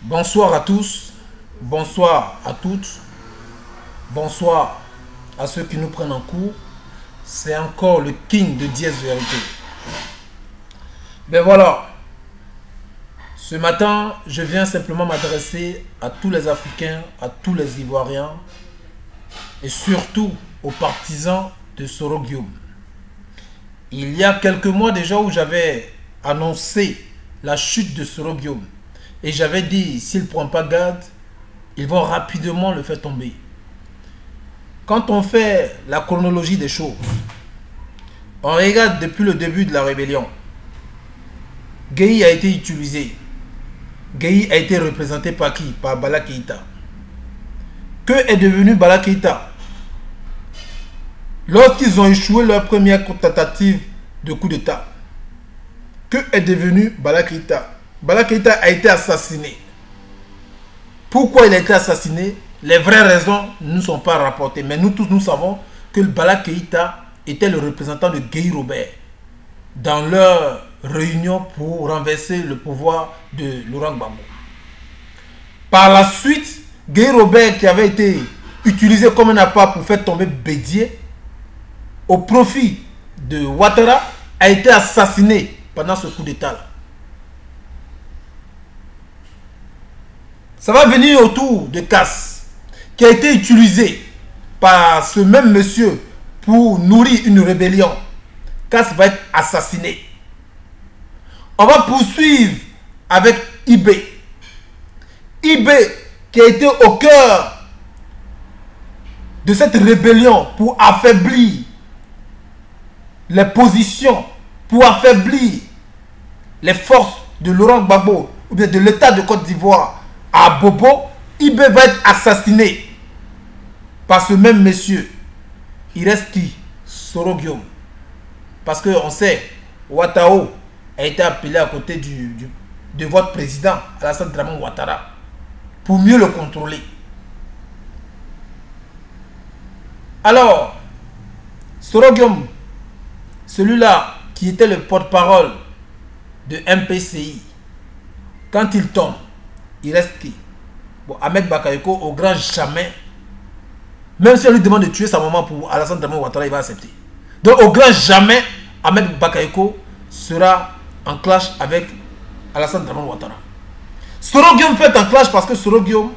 Bonsoir à tous, bonsoir à toutes, bonsoir à ceux qui nous prennent en cours. C'est encore le King de Dièse Vérité. Ben voilà, ce matin, je viens simplement m'adresser à tous les Africains, à tous les Ivoiriens et surtout aux partisans de Soro Guillaume. Il y a quelques mois déjà où j'avais annoncé la chute de Soro Guillaume. Et j'avais dit, s'ils ne prennent pas garde, ils vont rapidement le faire tomber. Quand on fait la chronologie des choses, on regarde depuis le début de la rébellion. Gueye a été utilisé. Gueye a été représenté par qui? Par Bala Keïta. Que est devenu Bala Keïta? Lorsqu'ils ont échoué leur première tentative de coup d'État, que est devenu Bala Keïta? Bala Keïta a été assassiné. Pourquoi il a été assassiné? Les vraies raisons ne sont pas rapportées. Mais nous tous, nous savons que Bala Keïta était le représentant de Gueye Robert dans leur réunion pour renverser le pouvoir de Laurent Gbagbo. Par la suite, Gueye Robert, qui avait été utilisé comme un appât pour faire tomber Bédié au profit de Ouattara, a été assassiné pendant ce coup d'État. Ça va venir autour de Casse, qui a été utilisé par ce même monsieur pour nourrir une rébellion. Casse va être assassiné. On va poursuivre avec Ibé. Ibé qui a été au cœur de cette rébellion pour affaiblir les positions, pour affaiblir les forces de Laurent Gbagbo ou bien de l'État de Côte d'Ivoire à Bobo. Ibé va être assassiné par ce même monsieur. Il reste qui? Soro Guillaume. Parce qu'on sait, Ouattao a été appelé à côté de votre président, Alassane Dramane Ouattara, pour mieux le contrôler. Alors, Soro Guillaume, celui-là qui était le porte-parole de MPCI, quand il tombe, il reste qui? Bon, Ahmed Bakayoko, au grand jamais, même si on lui demande de tuer sa maman pour Alassane Dramane Ouattara, il va accepter. Donc au grand jamais, Ahmed Bakayoko sera en clash avec Alassane Dramane Ouattara. Soro Guillaume peut être en clash parce que Soro Guillaume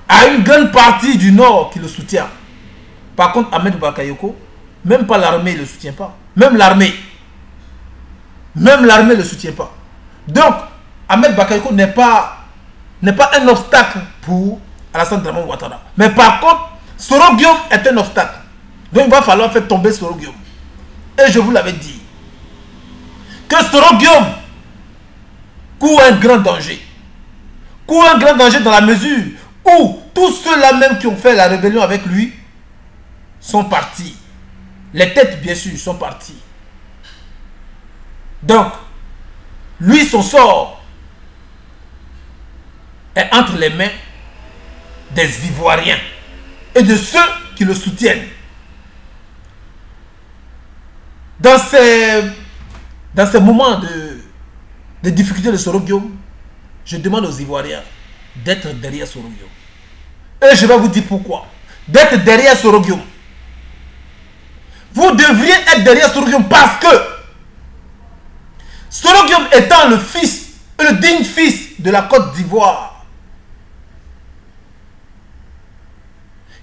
a une grande partie du Nord qui le soutient. Par contre, Ahmed Bakayoko, même pas l'armée ne le soutient pas. Même l'armée ne le soutient pas. Donc, Ahmed Bakayoko n'est pas un obstacle pour Alassane Dramane Ouattara. Mais par contre, Soro Guillaume est un obstacle. Donc il va falloir faire tomber Soro Guillaume. Et je vous l'avais dit, que Soro Guillaume court un grand danger. Court un grand danger dans la mesure où tous ceux-là même qui ont fait la rébellion avec lui sont partis. Les têtes, bien sûr, sont partis. Donc, lui, son sort est entre les mains des Ivoiriens et de ceux qui le soutiennent. Dans ces moments de difficulté de Soro Guillaume, je demande aux Ivoiriens d'être derrière Soro Guillaume. Et je vais vous dire pourquoi. D'être derrière Soro Guillaume. Vous devriez être derrière Soro Guillaume parce que Soro Guillaume étant le fils, le digne fils de la Côte d'Ivoire,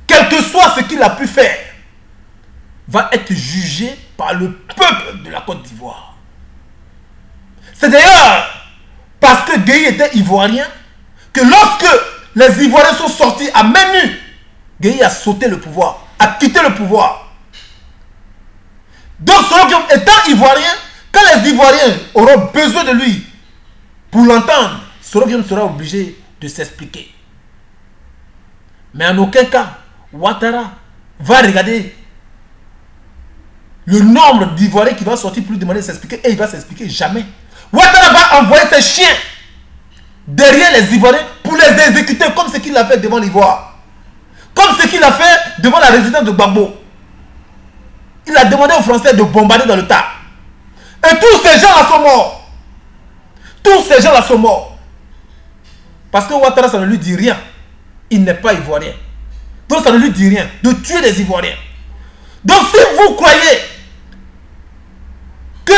quel que soit ce qu'il a pu faire, va être jugé par le peuple de la Côte d'Ivoire. C'est d'ailleurs parce que Gueye était ivoirien que lorsque les Ivoiriens sont sortis à main nue, Gueye a sauté le pouvoir, a quitté le pouvoir. Donc Soro Guillaume étant ivoirien, quand les Ivoiriens auront besoin de lui pour l'entendre, Soro Guillaume sera obligé de s'expliquer. Mais en aucun cas, Ouattara va regarder le nombre d'Ivoiriens qui va sortir pour lui demander de s'expliquer et il va s'expliquer jamais. Ouattara va envoyer ses chiens derrière les Ivoiriens pour les exécuter comme ce qu'il a fait devant l'Ivoire. Comme ce qu'il a fait devant la résidence de Gbagbo. Il a demandé aux Français de bombarder dans le tas. Et tous ces gens-là sont morts. Tous ces gens-là sont morts. Parce que Ouattara, ça ne lui dit rien. Il n'est pas ivoirien. Donc ça ne lui dit rien de tuer les Ivoiriens. Donc si vous croyez que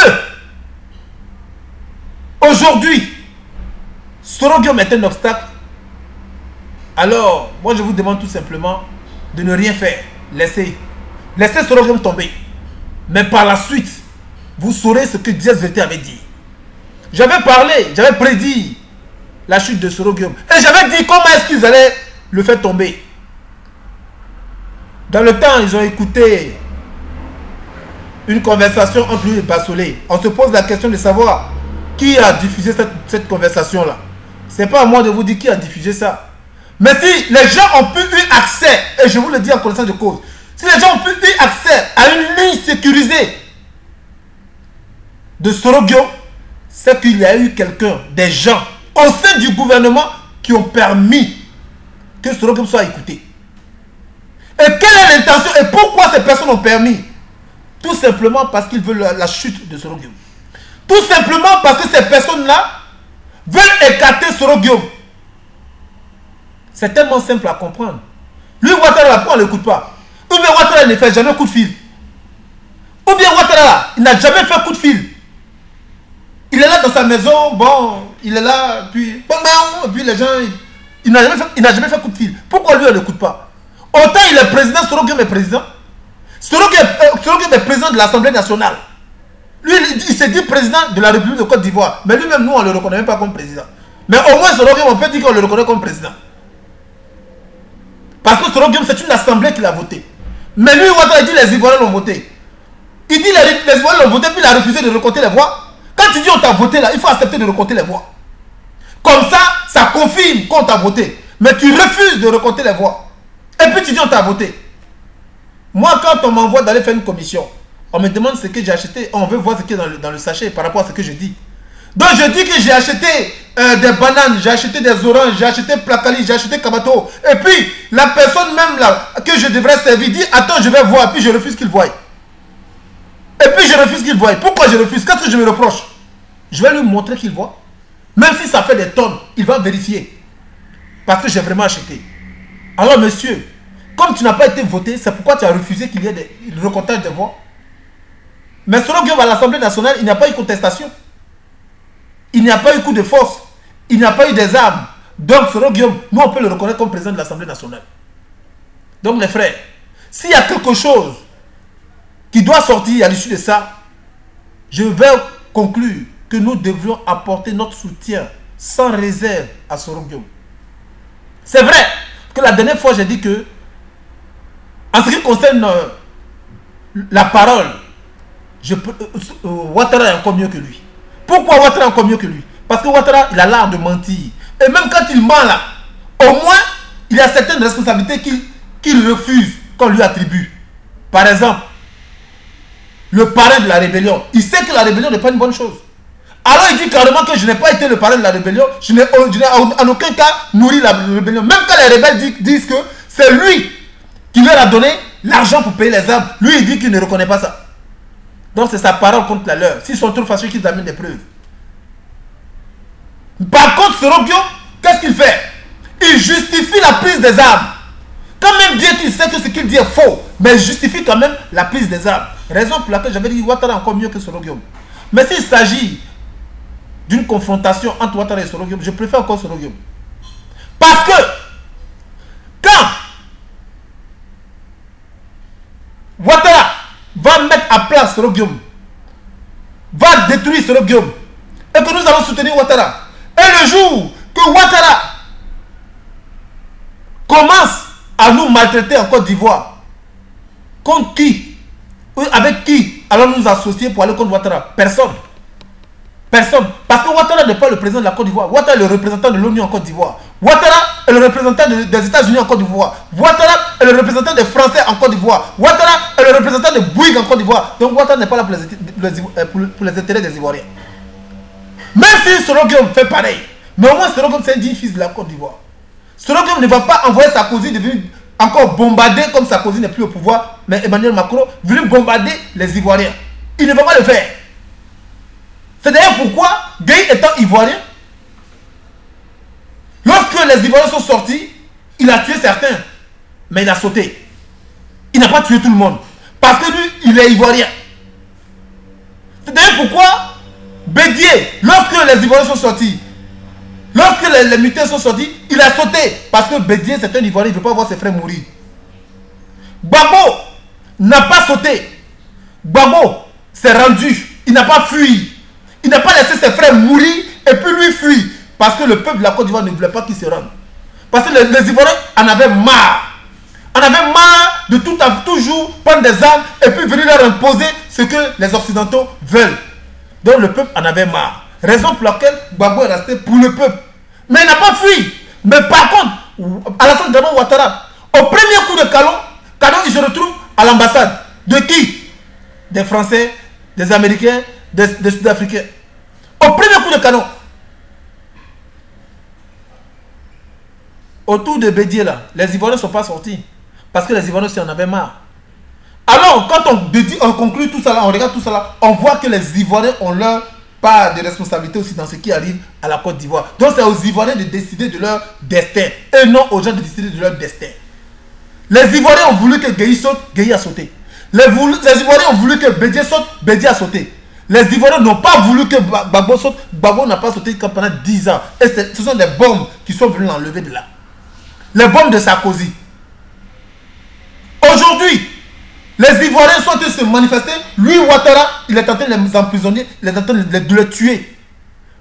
aujourd'hui Soro Guillaume est un obstacle, alors moi je vous demande tout simplement de ne rien faire. Laissez Soro Guillaume tomber. Mais par la suite, vous saurez ce que Diaz Vérité avait dit. J'avais parlé, j'avais prédit la chute de Soro Guillaume. Et j'avais dit comment est-ce qu'ils allaient le faire tomber. Dans le temps, ils ont écouté une conversation entre lui et Bassolé. On se pose la question de savoir qui a diffusé cette conversation-là. Ce n'est pas à moi de vous dire qui a diffusé ça. Mais si les gens ont pu eu accès, et je vous le dis en connaissance de cause, si les gens ont pu eu accès à une ligne sécurisée de Soro Guillaume, c'est qu'il y a eu quelqu'un, des gens au sein du gouvernement qui ont permis que Soro Guillaume soit écouté. Et quelle est l'intention et pourquoi ces personnes ont permis? Tout simplement parce qu'ils veulent la chute de Soro Guillaume. Tout simplement parce que ces personnes-là veulent écarter Soro Guillaume. C'est tellement simple à comprendre. Lui, Ouattara, pourquoi on ne l'écoute pas? Ou bien Ouattara ne fait jamais coup de fil. Ou bien Ouattara, il n'a jamais fait coup de fil. Il est là dans sa maison, bon, il est là, puis les gens, il n'a jamais fait coup de fil. Pourquoi lui, on ne l'écoute pas? Autant il est président, Soro Guillaume est président. Soro Guillaume est président de l'Assemblée nationale. Lui, il s'est dit président de la République de Côte d'Ivoire. Mais lui-même, nous, on ne le reconnaît même pas comme président. Mais au moins, Soro Guillaume, on peut dire qu'on le reconnaît comme président. Parce que Soro Guillaume, c'est une assemblée qu'il a voté. Mais lui, Ouattara, il dit les Ivoiriens l'ont voté. Il dit les Ivoiriens l'ont voté, puis il a refusé de recompter les voix. Quand tu dis on t'a voté là, il faut accepter de recompter les voix. Comme ça confirme qu'on t'a voté. Mais tu refuses de recompter les voix. Et puis tu dis on t'a voté. Moi, quand on m'envoie d'aller faire une commission, on me demande ce que j'ai acheté. On veut voir ce qui est dans le sachet par rapport à ce que je dis. Donc je dis que j'ai acheté des bananes, j'ai acheté des oranges, j'ai acheté placali, j'ai acheté kabato. Et puis la personne même là que je devrais servir dit attends, je vais voir. Et puis je refuse qu'il voie. Et puis je refuse qu'il voie. Pourquoi je refuse? Qu'est-ce que je me reproche? Je vais lui montrer qu'il voit. Même si ça fait des tonnes, il va vérifier. Parce que j'ai vraiment acheté. Alors monsieur, comme tu n'as pas été voté, c'est pourquoi tu as refusé qu'il y ait le recomptage des voix. Mais Soro Guillaume à l'Assemblée nationale, il n'y a pas eu contestation. Il n'y a pas eu coup de force. Il n'y a pas eu des armes. Donc Soro Guillaume, nous on peut le reconnaître comme président de l'Assemblée nationale. Donc les frères, s'il y a quelque chose qui doit sortir à l'issue de ça, je vais conclure que nous devrions apporter notre soutien sans réserve à Soro Guillaume. C'est vrai que la dernière fois j'ai dit que en ce qui concerne la parole, Ouattara est encore mieux que lui. Pourquoi Ouattara est encore mieux que lui? Parce que Ouattara, il a l'art de mentir. Et même quand il ment là, au moins, il y a certaines responsabilités qu'il refuse qu'on lui attribue. Par exemple, le parrain de la rébellion. Il sait que la rébellion n'est pas une bonne chose. Alors il dit carrément que je n'ai pas été le parrain de la rébellion. Je n'ai en aucun cas nourri la rébellion. Même quand les rebelles disent que c'est lui qui leur a donné l'argent pour payer les armes, lui il dit qu'il ne reconnaît pas ça. Donc c'est sa parole contre la leur. S'ils sont trop fâchés, qu'ils amènent des preuves. Par contre, Soro Guillaume, qu'est-ce qu'il fait? Il justifie la prise des armes. Quand même bien qu'il sait que ce qu'il dit est faux, mais il justifie quand même la prise des armes. Raison pour laquelle j'avais dit Ouattara encore mieux que Soro Guillaume. Mais s'il s'agit d'une confrontation entre Ouattara et Soro Guillaume, je préfère encore Soro Guillaume. Parce que quand Ouattara va mettre à plat Soro Guillaume, va détruire Soro Guillaume, et que nous allons soutenir Ouattara, et le jour que Ouattara commence à nous maltraiter en Côte d'Ivoire, contre qui? Avec qui allons nous associer pour aller contre Ouattara? Personne. Personne. Parce que Ouattara n'est pas le président de la Côte d'Ivoire. Ouattara est le représentant de l'ONU en Côte d'Ivoire. Ouattara est le représentant des États-Unis en Côte d'Ivoire. Ouattara est le représentant des Français en Côte d'Ivoire. Ouattara est le représentant des Bouygues en Côte d'Ivoire. Donc Ouattara n'est pas là pour les intérêts des Ivoiriens. Même si Soro Guillaume fait pareil, mais au moins Soro Guillaume c'est un digne fils de la Côte d'Ivoire. Soro Guillaume ne va pas envoyer Sarkozy devenir encore bombarder comme Sarkozy n'est plus au pouvoir, mais Emmanuel Macron venir bombarder les Ivoiriens. Il ne va pas le faire. C'est d'ailleurs pourquoi, Gueye étant Ivoirien, Lorsque les Ivoiriens sont sortis, il a tué certains, mais il a sauté. Il n'a pas tué tout le monde. Parce que lui, il est Ivoirien. C'est d'ailleurs pourquoi Bédié, lorsque les Ivoiriens sont sortis, lorsque les militaires sont sortis, il a sauté. Parce que Bédié, c'est un Ivoirien, il ne veut pas voir ses frères mourir. Gbagbo n'a pas sauté. Gbagbo s'est rendu. Il n'a pas fui. Il n'a pas laissé ses frères mourir et puis lui fuir. Parce que le peuple de la Côte d'Ivoire ne voulait pas qu'il se rende. Parce que les Ivoiriens en avaient marre. On avait marre de toujours prendre des armes et puis venir leur imposer ce que les Occidentaux veulent. Donc le peuple en avait marre. Raison pour laquelle Gbagbo est resté pour le peuple. Mais il n'a pas fui. Mais par contre, Alassane Dramane Ouattara, au premier coup de canon, il se retrouve à l'ambassade. De qui? Des Français, des Américains, des Sud-Africains. Au premier coup de canon. Autour de Bédié là, les Ivoiriens ne sont pas sortis. Parce que les Ivoiriens aussi en avaient marre. Alors, quand on conclut tout ça là, on regarde tout ça là, on voit que les Ivoiriens ont leur part de responsabilité aussi dans ce qui arrive à la Côte d'Ivoire. Donc, c'est aux Ivoiriens de décider de leur destin et non aux gens de décider de leur destin. Les Ivoiriens ont voulu que Gueye saute, Gueye a sauté. Les Ivoiriens ont voulu que Bédié saute, Bédié a sauté. Les Ivoiriens n'ont pas voulu que Gbagbo saute, Gbagbo n'a pas sauté pendant 10 ans. Et ce sont des bombes qui sont venues l'enlever de là. Les bombes de Sarkozy. Aujourd'hui, les Ivoiriens sont en train de se manifester. Lui, Ouattara, il est en train de les emprisonner, il est en train de les tuer.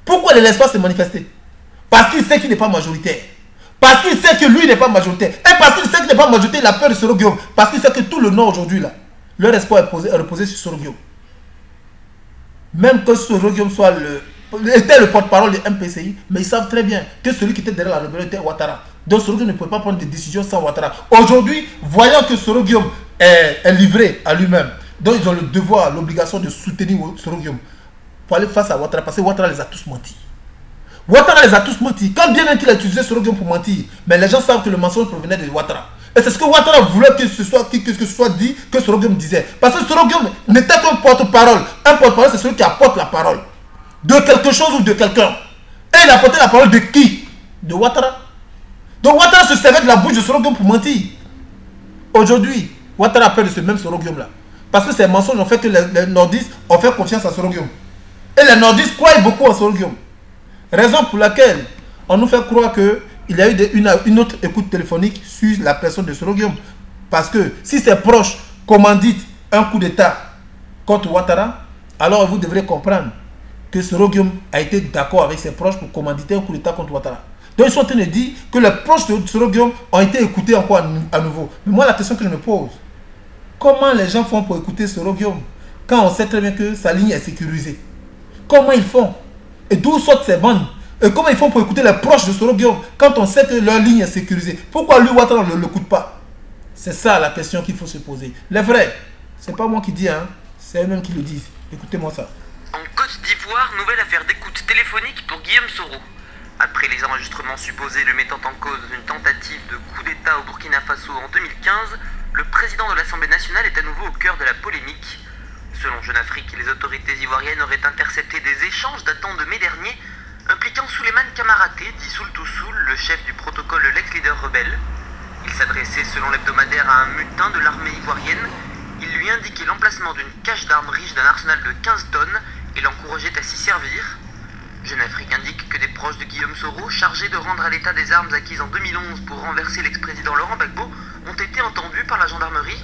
Pourquoi il ne laisse pas se manifester? Parce qu'il sait qu'il n'est pas majoritaire. Parce qu'il sait que lui n'est pas majoritaire. Et parce qu'il sait qu'il n'est pas majoritaire, il a peur de Soro Guillaume. Parce qu'il sait que tout le Nord aujourd'hui, là, leur espoir est reposé sur Soro Guillaume. Même que Soro Guillaume était le porte-parole du MPCI, mais ils savent très bien que celui qui était derrière la rébellion était Ouattara. Donc Soro Guillaume ne peut pas prendre des décisions sans Ouattara. Aujourd'hui, voyant que Soro Guillaume est livré à lui-même, donc ils ont le devoir, l'obligation de soutenir Soro Guillaume pour aller face à Ouattara, parce que Ouattara les a tous menti. Ouattara les a tous menti. Quand bien même qu'il a utilisé Soro Guillaume pour mentir, mais les gens savent que le mensonge provenait de Ouattara. Et c'est ce que Ouattara voulait que ce soit dit, que Soro Guillaume disait. Parce que Soro Guillaume n'était qu'un porte-parole. Un porte-parole, c'est celui qui apporte la parole de quelque chose ou de quelqu'un. Et il apportait la parole de qui? De Ouattara. Donc Ouattara se servait de la bouche de Soro Guillaume pour mentir. Aujourd'hui, Ouattara a peur de ce même Soro Guillaume là. Parce que ces mensonges ont fait que les nordistes ont fait confiance à Soro Guillaume. Et les nordistes croient beaucoup à Soro Guillaume. Raison pour laquelle on nous fait croire qu'il y a eu une autre écoute téléphonique sur la personne de Soro Guillaume. Parce que si ses proches commanditent un coup d'État contre Ouattara, alors vous devrez comprendre que Soro Guillaume a été d'accord avec ses proches pour commanditer un coup d'État contre Ouattara. Donc ils sont en train de dire que les proches de Soro Guillaume ont été écoutés encore à nouveau. Mais moi la question que je me pose, comment les gens font pour écouter Soro Guillaume quand on sait très bien que sa ligne est sécurisée? Comment ils font? Et d'où sortent ces bandes? Et comment ils font pour écouter les proches de Soro Guillaume quand on sait que leur ligne est sécurisée? Pourquoi lui Ouattara ne l'écoute pas? C'est ça la question qu'il faut se poser. Les vrais, c'est pas moi qui dis, hein, c'est eux-mêmes qui le disent. Écoutez-moi ça. En Côte d'Ivoire, nouvelle affaire d'écoute téléphonique pour Guillaume Soro. Après les enregistrements supposés le mettant en cause d'une tentative de coup d'État au Burkina Faso en 2015, le président de l'Assemblée nationale est à nouveau au cœur de la polémique. Selon Jeune Afrique, les autorités ivoiriennes auraient intercepté des échanges datant de mai dernier, impliquant Souleymane Camaraté, dit Soul to Soul, le chef du protocole de l'ex-leader rebelle. Il s'adressait selon l'hebdomadaire à un mutin de l'armée ivoirienne. Il lui indiquait l'emplacement d'une cache d'armes riche d'un arsenal de 15 tonnes et l'encourageait à s'y servir. Jeune Afrique indique que des proches de Guillaume Soro, chargés de rendre à l'État des armes acquises en 2011 pour renverser l'ex-président Laurent Gbagbo, ont été entendus par la gendarmerie.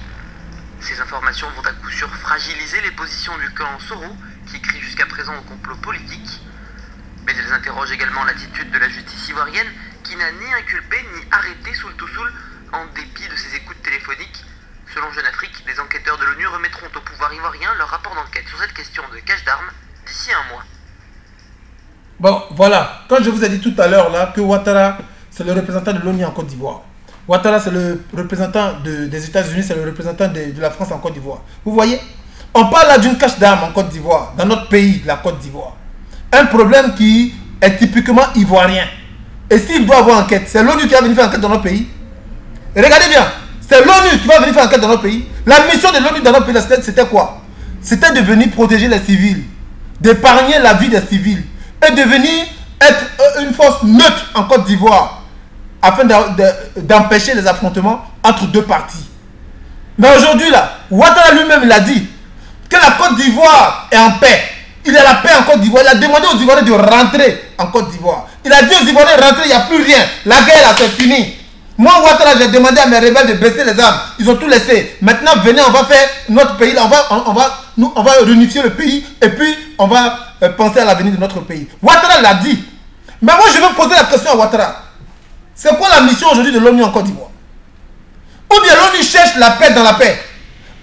Ces informations vont à coup sûr fragiliser les positions du camp Soro, qui crie jusqu'à présent au complot politique. Mais elles interrogent également l'attitude de la justice ivoirienne, qui n'a ni inculpé ni arrêté Soul to Soul, en dépit de ses écoutes téléphoniques. Selon Jeune Afrique, des enquêteurs de l'ONU remettront au pouvoir ivoirien leur rapport d'enquête sur cette question de cache d'armes d'ici un mois. Bon, voilà. Quand je vous ai dit tout à l'heure là que Ouattara, c'est le représentant de l'ONU en Côte d'Ivoire. Ouattara, c'est le représentant des États-Unis, c'est le représentant de la France en Côte d'Ivoire. Vous voyez? On parle là d'une cache d'armes en Côte d'Ivoire, dans notre pays, la Côte d'Ivoire. Un problème qui est typiquement ivoirien. Et s'il doit avoir enquête, c'est l'ONU qui va venir faire enquête dans notre pays. Et regardez bien, c'est l'ONU qui va venir faire enquête dans notre pays. La mission de l'ONU dans notre pays, c'était quoi? C'était de venir protéger les civils, d'épargner la vie des civils et de venir être force neutre en Côte d'Ivoire afin d'empêcher les affrontements entre deux parties. Mais aujourd'hui, là, Ouattara lui-même, il a dit que la Côte d'Ivoire est en paix. Il est la paix en Côte d'Ivoire. Il a demandé aux Ivoiriens de rentrer en Côte d'Ivoire. Il a dit aux Ivoiriens de rentrer, il n'y a plus rien. La guerre, là, c'est fini. Moi, Ouattara, j'ai demandé à mes rebelles de baisser les armes. Ils ont tout laissé. Maintenant, venez, on va faire notre pays. Là, on va réunifier le pays. Et puis, on va penser à l'avenir de notre pays. Ouattara l'a dit. Mais moi, je veux poser la question à Ouattara. C'est quoi la mission aujourd'hui de l'ONU en Côte d'Ivoire? Ou bien l'ONU cherche la paix dans la paix?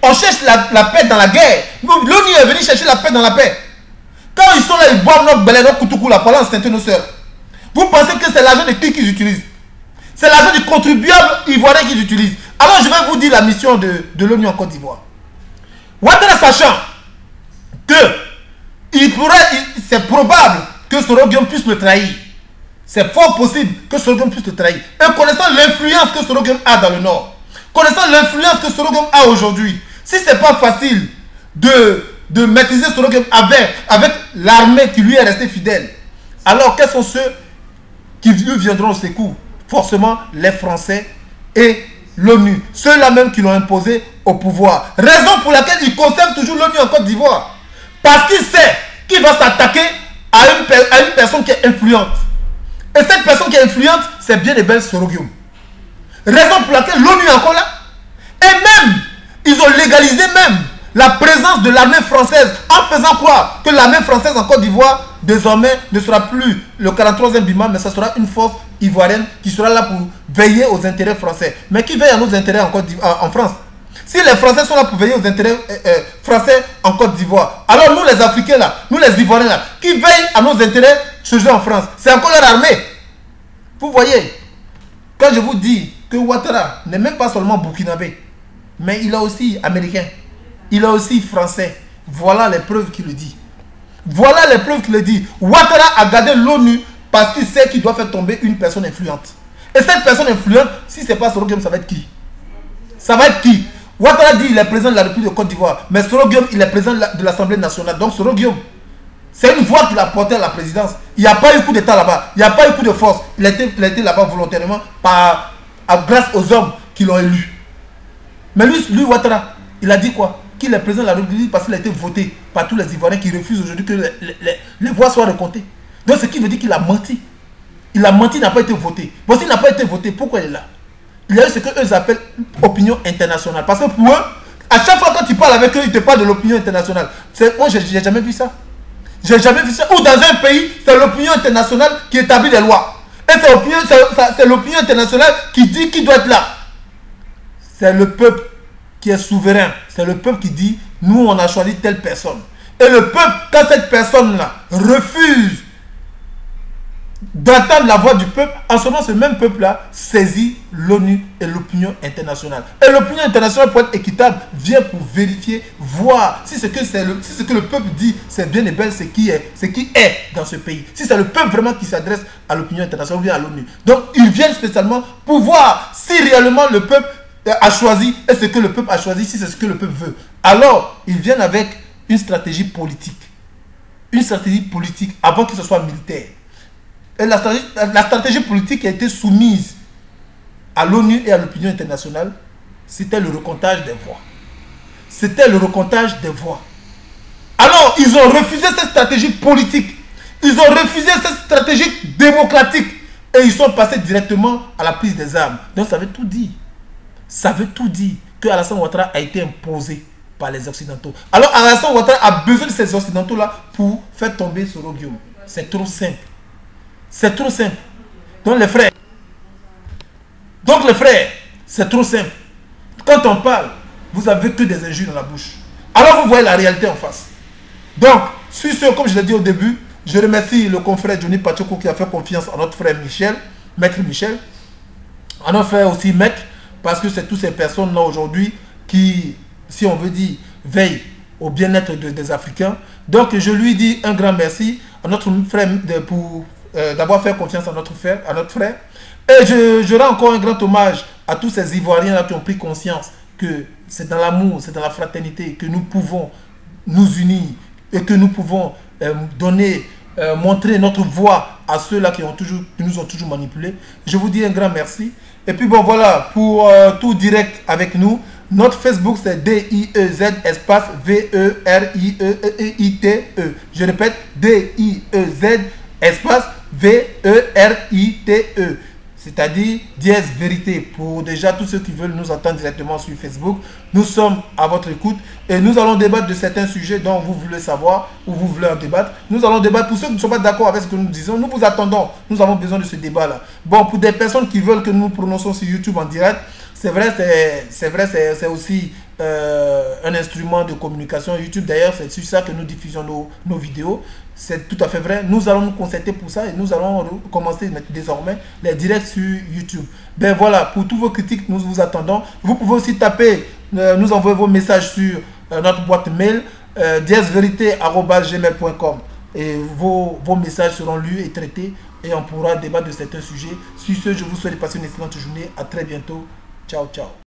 On cherche la paix dans la guerre. L'ONU est venue chercher la paix dans la paix. Quand ils sont là, ils boivent notre belé, notre koutoukou, là, pour enceinte nos soeurs. Vous pensez que c'est l'argent de qui qu'ils utilisent? C'est l'argent du contribuable ivoirien qu'ils utilisent. Alors je vais vous dire la mission de l'ONU en Côte d'Ivoire. Ouattara, sachant que c'est probable que Soro-Guillaume puisse le trahir. C'est fort possible que Soro-Guillaume puisse le trahir. Et connaissant l'influence que Soro-Guillaume a dans le Nord, connaissant l'influence que Soro-Guillaume a aujourd'hui, si ce n'est pas facile de maîtriser Soro-Guillaume avec l'armée qui lui est restée fidèle, alors quels sont ceux qui lui viendront au secours? Forcément les Français et l'ONU. Ceux-là même qui l'ont imposé au pouvoir. Raison pour laquelle il conserve toujours l'ONU en Côte d'Ivoire. Parce qu'il sait qu'il va s'attaquer à une personne qui est influente. Et cette personne qui est influente, c'est bien et belle Soro-Guillaume. Raison pour laquelle l'ONU est encore là. Et même, ils ont légalisé même la présence de l'armée française en faisant croire que l'armée française en Côte d'Ivoire désormais ne sera plus le 43e BIMA, mais ça sera une force ivoirienne qui sera là pour veiller aux intérêts français. Mais qui veille à nos intérêts en France? Si les Français sont là pour veiller aux intérêts français en Côte d'Ivoire, alors nous les Africains là, nous les Ivoiriens là, qui veillent à nos intérêts chez en France, c'est encore leur armée. Vous voyez, quand je vous dis que Ouattara n'est même pas seulement burkinabé, mais il est aussi américain, il est aussi français. Voilà les preuves qui le dit. Voilà les preuves qui le dit. Ouattara a gardé l'ONU parce qu'il sait qu'il doit faire tomber une personne influente. Et cette personne influente, si ce n'est pas Soro-Guillaume, ça va être qui? Ça va être qui? Ouattara dit qu'il est président de la République de Côte d'Ivoire, mais Soro-Guillaume, il est président de l'Assemblée nationale. Donc Soro-Guillaume, c'est une voix qu'il a portée à la présidence. Il n'y a pas eu coup d'État là-bas. Il n'y a pas eu coup de force. Il a été là-bas volontairement grâce aux hommes qui l'ont élu. Mais lui, Ouattara, il a dit quoi? Qu'il est président de la République parce qu'il a été voté par tous les Ivoiriens qui refusent aujourd'hui que les voix soient recomptées. Donc ce qui veut dire qu'il a menti. Il a menti, il n'a pas été voté. Bon, s'il n'a pas été voté, pourquoi il est là? Il y a eu ce qu'eux appellent opinion internationale. Parce que pour eux, à chaque fois quand tu parles avec eux, ils te parlent de l'opinion internationale. Moi, je n'ai jamais vu ça. J'ai jamais vu ça. Ou dans un pays, c'est l'opinion internationale qui établit les lois. Et c'est l'opinion internationale qui dit qui doit être là. C'est le peuple qui est souverain. C'est le peuple qui dit, nous on a choisi telle personne. Et le peuple, quand cette personne-là refuse d'entendre la voix du peuple, en ce moment ce même peuple-là saisit l'ONU et l'opinion internationale. Et l'opinion internationale, pour être équitable, vient pour vérifier, voir si ce que le peuple dit, c'est bien et belle, ce qui est dans ce pays. Si c'est le peuple vraiment qui s'adresse à l'opinion internationale ou bien à l'ONU. Donc ils viennent spécialement pour voir si réellement le peuple a choisi et ce que le peuple a choisi, si c'est ce que le peuple veut. Alors ils viennent avec une stratégie politique. Une stratégie politique avant que ce soit militaire. Et la stratégie politique qui a été soumise à l'ONU et à l'opinion internationale, c'était le recomptage des voix. C'était le recomptage des voix. Alors, ils ont refusé cette stratégie politique. Ils ont refusé cette stratégie démocratique. Et ils sont passés directement à la prise des armes. Donc, ça veut tout dire. Ça veut tout dire que Alassane Ouattara a été imposé par les Occidentaux. Alors, Alassane Ouattara a besoin de ces Occidentaux-là pour faire tomber Soro-Guillaume. C'est trop simple. C'est trop simple. Donc les frères, c'est trop simple. Quand on parle, vous avez que des injures dans la bouche. Alors vous voyez la réalité en face. Donc, sur ce, comme je l'ai dit au début, je remercie le confrère Johnny Pachoko qui a fait confiance à notre frère Michel, Maître Michel. À notre frère aussi Maître, parce que c'est toutes ces personnes-là aujourd'hui qui, si on veut dire, veillent au bien-être des Africains. Donc je lui dis un grand merci à notre frère pour d'avoir fait confiance à notre frère. Et je rends encore un grand hommage à tous ces Ivoiriens là qui ont pris conscience que c'est dans l'amour, c'est dans la fraternité que nous pouvons nous unir et que nous pouvons montrer notre voix à ceux-là qui nous ont toujours manipulés. Je vous dis un grand merci. Et puis bon, voilà, pour tout direct avec nous, notre Facebook c'est DIEZ espace VERIEITE. Je répète, DIEZ espace VERITE. C'est-à-dire dièse vérité. Pour déjà tous ceux qui veulent nous entendre directement sur Facebook, nous sommes à votre écoute et nous allons débattre de certains sujets dont vous voulez savoir ou vous voulez en débattre. Nous allons débattre. Pour ceux qui ne sont pas d'accord avec ce que nous disons, nous vous attendons. Nous avons besoin de ce débat-là. Bon, pour des personnes qui veulent que nous nous prononçons sur YouTube en direct, c'est vrai, c'est aussi un instrument de communication. YouTube, d'ailleurs, c'est sur ça que nous diffusons nos vidéos. C'est tout à fait vrai. Nous allons nous concerter pour ça et nous allons commencer désormais les directs sur YouTube. Ben voilà, pour tous vos critiques, nous vous attendons. Vous pouvez aussi taper, nous envoyer vos messages sur notre boîte mail diesverité@gmail.com et vos messages seront lus et traités et on pourra débattre de certains sujets. Sur ce, je vous souhaite de passer une excellente journée. À très bientôt. Ciao, ciao.